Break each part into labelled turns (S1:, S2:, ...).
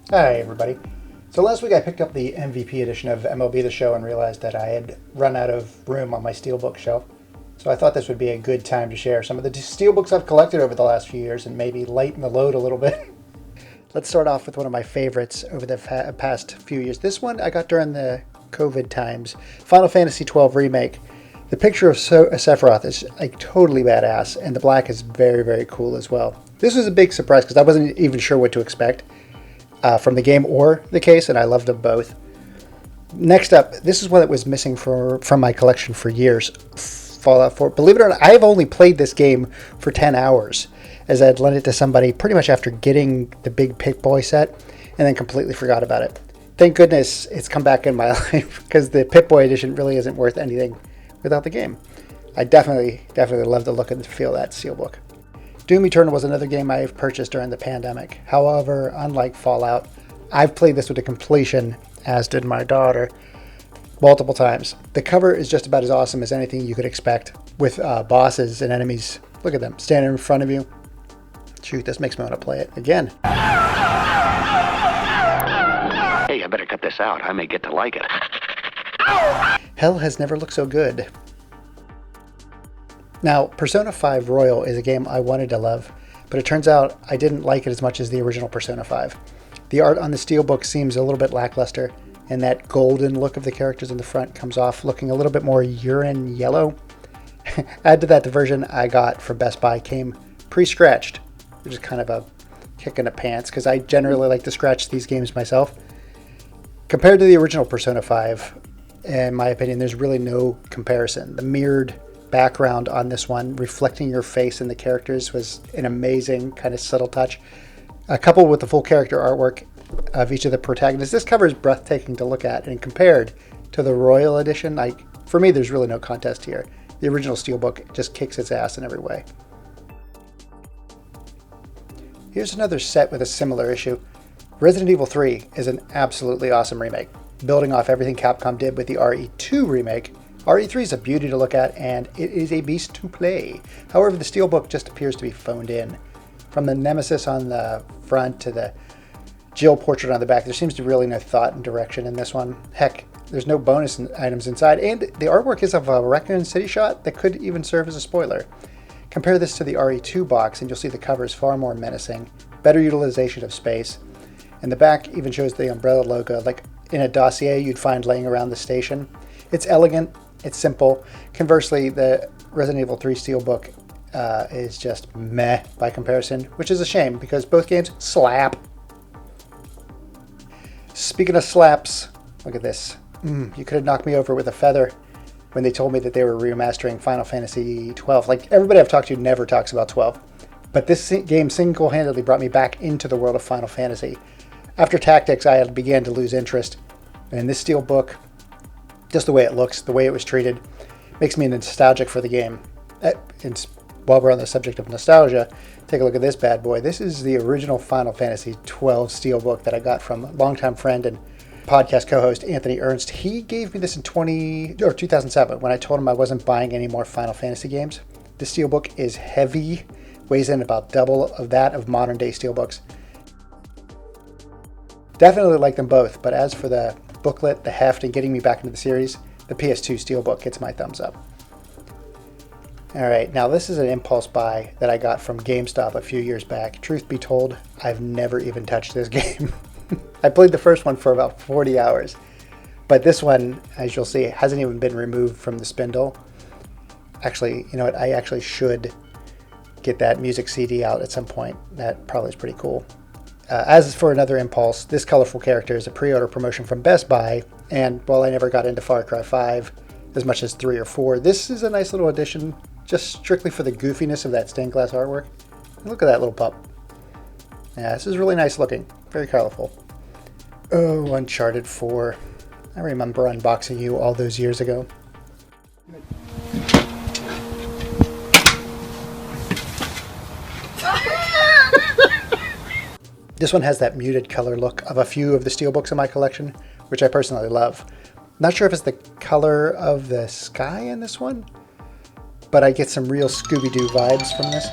S1: Hi everybody. So last week I picked up the MVP edition of MLB the Show and realized that I had run out of room on my Steelbook shelf. So I thought this would be a good time to share some of the Steelbooks I've collected over the last few years and maybe lighten the load a little bit. Let's start off with one of my favorites over the past few years. This one I got during the COVID times, Final Fantasy XII Remake. The picture of Sephiroth is like totally badass, and the black is very, very cool as well. This was a big surprise because I wasn't even sure what to expect from the game or the case, and I loved them both. Next up, this is one that was missing from my collection for years. Fallout 4. Believe it or not, I've only played this game for 10 hours, as I had lent it to somebody pretty much after getting the big Pip-Boy set, and then completely forgot about it. Thank goodness it's come back in my life, because the Pip-Boy edition really isn't worth anything without the game. I definitely love the look and feel of that Steelbook. Doom Eternal was another game I've purchased during the pandemic. However, unlike Fallout, I've played this with a completion, as did my daughter, multiple times. The cover is just about as awesome as anything you could expect, with bosses and enemies. Look at them, standing in front of you. Shoot, this makes me want to play it again.
S2: Hey, I better cut this out. I may get to like it.
S1: Hell has never looked so good. Now, Persona 5 Royal is a game I wanted to love, but it turns out I didn't like it as much as the original Persona 5. The art on the Steelbook seems a little bit lackluster, and that golden look of the characters in the front comes off looking a little bit more urine yellow. Add to that, the version I got from Best Buy came pre-scratched, which is kind of a kick in the pants, because I generally like to scratch these games myself. Compared to the original Persona 5, in my opinion, there's really no comparison. The mirrored background on this one, reflecting your face in the characters, was an amazing kind of subtle touch. Coupled with the full character artwork of each of the protagonists, this cover is breathtaking to look at, and compared to the Royal Edition, for me, there's really no contest here. The original Steelbook just kicks its ass in every way. Here's another set with a similar issue. Resident Evil 3 is an absolutely awesome remake. Building off everything Capcom did with the RE2 remake, RE3 is a beauty to look at, and it is a beast to play. However, the Steelbook just appears to be phoned in. From the Nemesis on the front to the Jill portrait on the back, there seems to be really no thought and direction in this one. Heck, there's no bonus items inside, and the artwork is of a Raccoon City shot that could even serve as a spoiler. Compare this to the RE2 box, and you'll see the cover is far more menacing, better utilization of space, and the back even shows the Umbrella logo, like in a dossier you'd find laying around the station. It's elegant, it's simple. Conversely, the Resident Evil 3 Steelbook is just meh by comparison, which is a shame because both games slap. Speaking of slaps, look at this. You could have knocked me over with a feather when they told me that they were remastering Final Fantasy XII. Like, everybody I've talked to never talks about 12. But this game single-handedly brought me back into the world of Final Fantasy. After Tactics, I began to lose interest. And this Steelbook, just the way it looks, the way it was treated, makes me nostalgic for the game. And while we're on the subject of nostalgia, take a look at this bad boy. This is the original Final Fantasy XII Steelbook that I got from a longtime friend and podcast co-host Anthony Ernst. He gave me this in 2007 when I told him I wasn't buying any more Final Fantasy games. The Steelbook is heavy, weighs in about double of that of modern day Steelbooks. Definitely like them both, but as for the booklet, the heft, and getting me back into the series, the PS2 Steelbook gets my thumbs up. Alright, now this is an impulse buy that I got from GameStop a few years back. Truth be told, I've never even touched this game. I played the first one for about 40 hours, but this one, as you'll see, hasn't even been removed from the spindle. Actually, you know what, I actually should get that music CD out at some point. That probably is pretty cool. As for another impulse, this colorful character is a pre-order promotion from Best Buy, and while I never got into Far Cry 5 as much as 3 or 4, this is a nice little addition, just strictly for the goofiness of that stained glass artwork. And look at that little pup. Yeah, this is really nice looking, very colorful. Oh, Uncharted 4. I remember unboxing you all those years ago. This one has that muted color look of a few of the Steelbooks in my collection, which I personally love. Not sure if it's the color of the sky in this one, but I get some real Scooby-Doo vibes from this.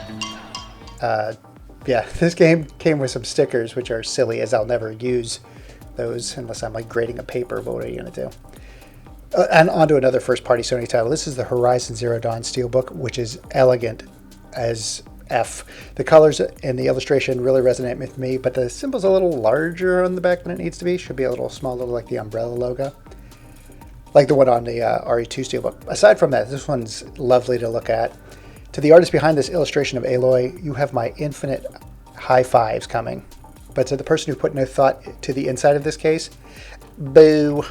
S1: yeah, this game came with some stickers, which are silly, as I'll never use those unless I'm like grading a paper. But what are you going to do? And on to another first-party Sony title. This is the Horizon Zero Dawn Steelbook, which is elegant as F. The colors and the illustration really resonate with me, but the symbol's a little larger on the back than it needs to be. Should be a little small, little like the umbrella logo, like the one on the RE2 Steelbook. Aside from that, this one's lovely to look at. To the artist behind this illustration of Aloy, you have my infinite high fives coming. But to the person who put no thought to the inside of this case, boo.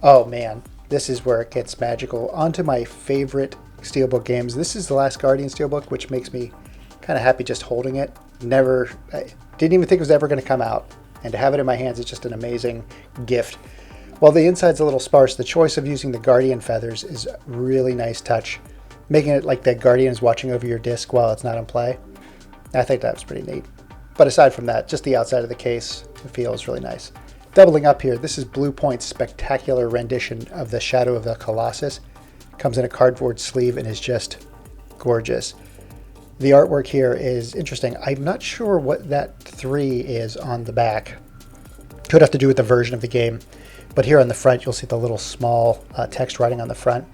S1: Oh man, this is where it gets magical. On to my favorite Steelbook games. This is the Last Guardian Steelbook, which makes me kind of happy just holding it. I didn't even think it was ever going to come out. And to have it in my hands is just an amazing gift. While the inside's a little sparse, the choice of using the Guardian feathers is a really nice touch. Making it like the Guardian is watching over your disc while it's not in play. I think that was pretty neat. But aside from that, just the outside of the case, it feels really nice. Doubling up here, this is Blue Point's spectacular rendition of the Shadow of the Colossus. Comes in a cardboard sleeve and is just gorgeous. The artwork here is interesting. I'm not sure what that 3 is on the back. Could have to do with the version of the game. But here on the front, you'll see the little small text writing on the front.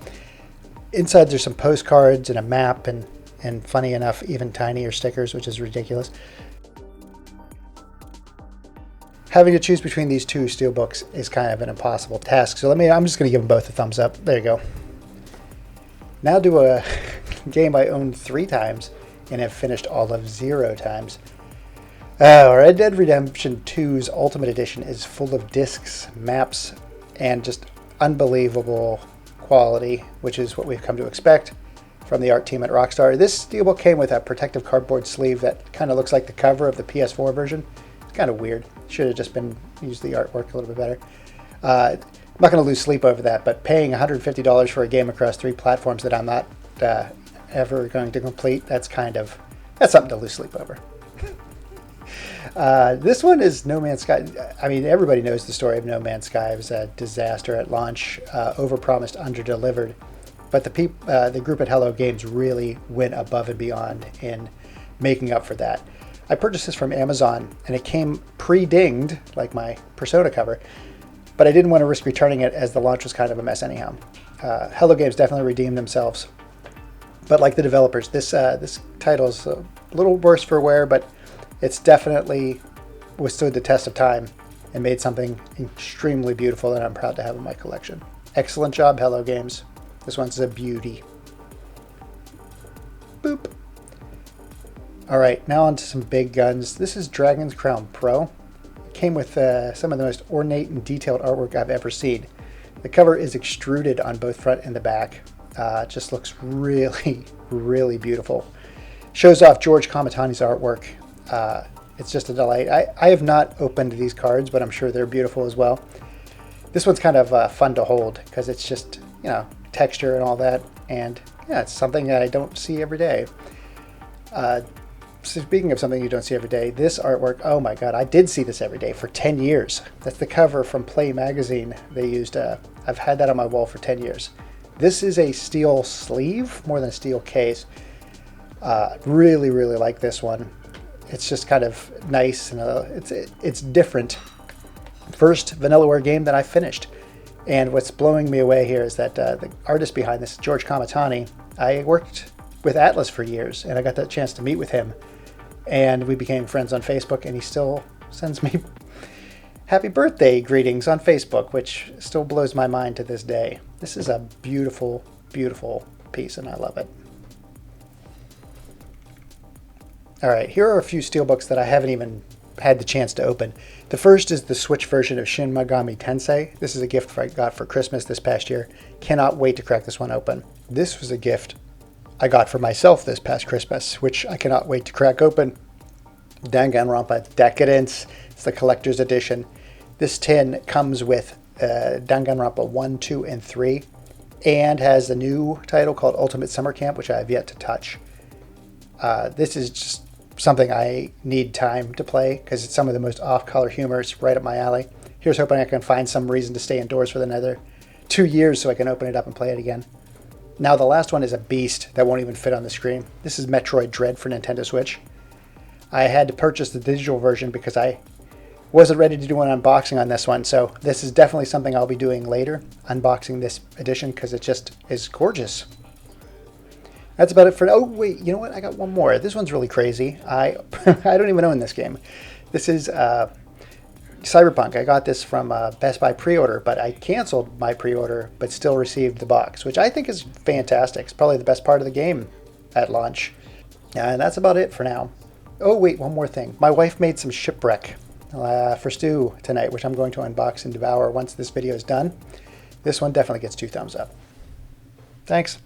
S1: Inside, there's some postcards and a map and funny enough, even tinier stickers, which is ridiculous. Having to choose between these two Steelbooks is kind of an impossible task. So I'm just going to give them both a thumbs up. There you go. Now do a game I owned 3 times and have finished all of 0 times. Red Dead Redemption 2's Ultimate Edition is full of discs, maps, and just unbelievable quality, which is what we've come to expect from the art team at Rockstar. This Steelbook came with a protective cardboard sleeve that kind of looks like the cover of the PS4 version. It's kind of weird. Should have just used the artwork a little bit better. I'm not going to lose sleep over that, but paying $150 for a game across 3 platforms that I'm not ever going to complete, that's something to lose sleep over. This one is No Man's Sky. I mean, everybody knows the story of No Man's Sky. It was a disaster at launch, overpromised, underdelivered. But the group at Hello Games really went above and beyond in making up for that. I purchased this from Amazon, and it came pre-dinged, like my Persona cover, but I didn't want to risk returning it as the launch was kind of a mess anyhow. Hello Games definitely redeemed themselves, but like the developers, this title is a little worse for wear, but it's definitely withstood the test of time and made something extremely beautiful that I'm proud to have in my collection. Excellent job, Hello Games. This one's a beauty. Boop. All right, now on to some big guns. This is Dragon's Crown Pro. It came with some of the most ornate and detailed artwork I've ever seen. The cover is extruded on both front and the back. It just looks really, really beautiful. Shows off George Kamatani's artwork. It's just a delight. I have not opened these cards, but I'm sure they're beautiful as well. This one's kind of fun to hold because it's just, texture and all that. And yeah, it's something that I don't see every day. Speaking of something you don't see every day, this artwork, oh my god, I did see this every day for 10 years. That's the cover from Play magazine. They used, I've had that on my wall for 10 years. This is a steel sleeve, more than a steel case. Really, really like this one. It's just kind of nice, and it's different. First Vanillaware game that I finished. And what's blowing me away here is that the artist behind this, George Kamatani, I worked with Atlas for years, and I got the chance to meet with him. And we became friends on Facebook, and he still sends me happy birthday greetings on Facebook, which still blows my mind to this day. This is a beautiful, beautiful piece, and I love it. All right, here are a few Steelbooks that I haven't even had the chance to open. The first is the Switch version of Shin Megami Tensei. This is a gift I got for Christmas this past year. Cannot wait to crack this one open. This was a gift I got for myself this past Christmas, which I cannot wait to crack open. Danganronpa Decadence. It's the collector's edition. This tin comes with Danganronpa 1, 2, and 3, and has a new title called Ultimate Summer Camp, which I have yet to touch. This is just something I need time to play because it's some of the most off-color humor. It's right up my alley. Here's hoping I can find some reason to stay indoors for another 2 years so I can open it up and play it again. Now the last one is a beast that won't even fit on the screen. This is Metroid Dread for Nintendo Switch. I had to purchase the digital version because I wasn't ready to do an unboxing on this one, so this is definitely something I'll be doing later, unboxing this edition, because it just is gorgeous. That's about it for... Oh, wait, you know what? I got one more. This one's really crazy. I don't even own this game. This is Cyberpunk. I got this from Best Buy pre-order, but I canceled my pre-order, but still received the box, which I think is fantastic. It's probably the best part of the game at launch. And that's about it for now. Oh, wait, one more thing. My wife made some shipwreck for stew tonight, which I'm going to unbox and devour once this video is done. This one definitely gets 2 thumbs up. Thanks.